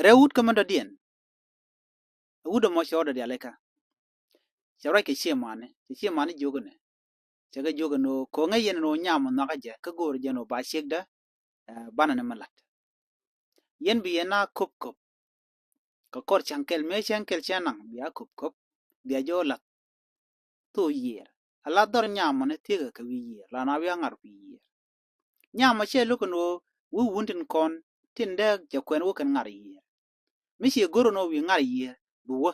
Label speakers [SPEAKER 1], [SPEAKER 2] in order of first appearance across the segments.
[SPEAKER 1] rewut kamanda dien wudo mo shoda dia leka shawra ke shemane jogone chaga jogano ko ngayen no nyam no kaje ka gor jeno ba shegda bana ne malat yen bi yana kop kop ka kor chankel me chankel chanang biya kop kop biya jola to yer ala dor nyam ne tiga ka wi yer la na biya ngar wi yer nyam che lukono wu wuntin kon tinde je kwen wo kan ngar yer mi she goro no wi ngar yer bu wo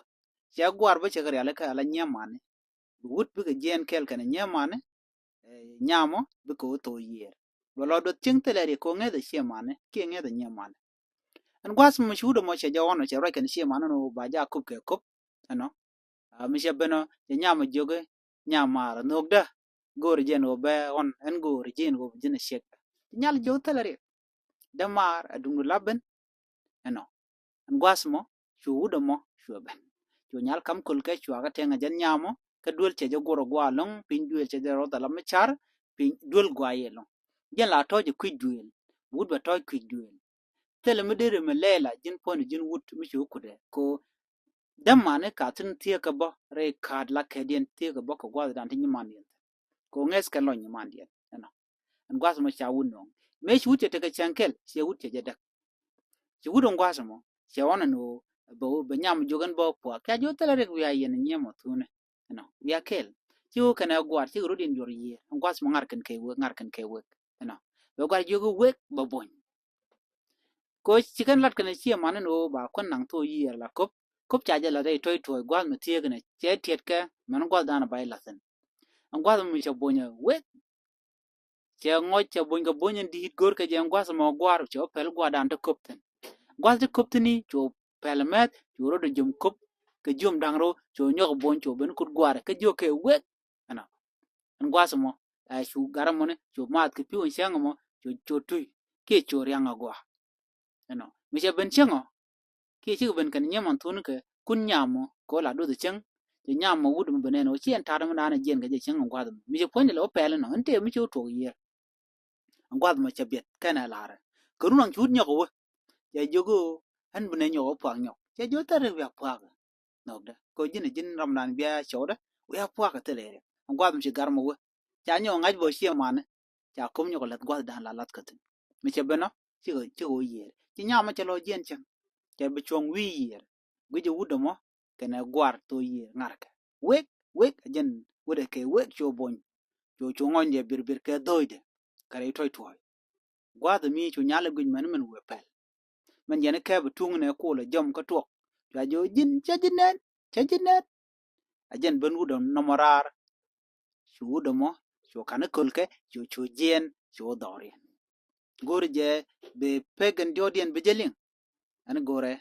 [SPEAKER 1] cha gwar ba che kare ala ka ala nyamane bu wut bi ga jen kel kan nyamane nyamo bi ko to yer wala do ting tele ko ngeda shemane ke ngeda nyamane an gwas mu shudo mo che jawono che ra kan shemane no ba ja kup ke kup ano mi she beno je nyama joge nyama nogda gor jen o be on en gor jen go jina shek nyal jo tele damar adungu laben ano an gwas mo shudo mo shuben jo nyal kam kul ke chwa ga tenga jen nyamo ka duol che jo goro gwa long pin duol che ro dala me char pin duol gwa ye long jen la to je kwid duol wud ba to kwid duol tele me dere me lela jin pon jin wut mi chu kude ko dam mane ka tin tie ka bo re kad la ke dien tie ka bo ko gwa dan tin man dien ko nges ka lo ni man dien ano an gwas mo cha wun no me chu te ka chankel che wut che jeda che wudon gwas mo che wana no bo be nyam jogan bo po ka jo tele re wi yen nyemo tune ano ya kel chu kana gwar chi rudin jor ye an gwas mo ngar kan ke we ano be gwar jogo we bo bon ko chicken lat kana chi man no ba kon nang to yi la kop cha ja la dai toy toy gwal ma tie kana che tiet ka man gwal dana bai la sen an gwal mu cha bonya we che ngo cha bonya bonya di gor ka je gwal mo gwar cho pel gwa dan to kop ten gwal to kop tini cho pel met cho ro de jum kop ke jum dang ro cho nyo bon cho ben kut gwar ka jo ke we ana an gwal mo a shu garam mo ne cho mat ke pi on shang mo cho tui ke cho ryang gwa ano mi che ben chengo ki chi ben kan nyamon tun ke kun nyamo ko la do de cheng de nyamo wud mo benen o chien tar mo na jen ga je cheng ngwa dum mi je pon le o pele no ente mi chu to ye ngwa dum che bet kana la ra ko ru chut nyo ko je jogo han benen nyo pa nyo je jo tar ya pa no da ko jin ram nan bia cho da ya pa ka tele ngwa dum che gar mo cha nyo ngaj bo chie man cha kom nyo ko lat gwa dan la lat ka tin mi che beno chi go ye chi nyamo che lo jen cheng ke bi chong wi yer gwe wudo mo kene gwar to yer ngarka wek jen wude ke wek cho bon cho ngonje bir ke doide kare toy toy gwa da mi cho nyale gwe man we pel man jene ke bu tung ne ko le jom ka tok ja jo jin che jinen a jen ben wudo no morar cho wudo mo cho kana kolke cho jen cho dore gore je be pegen dodien bejeling an gore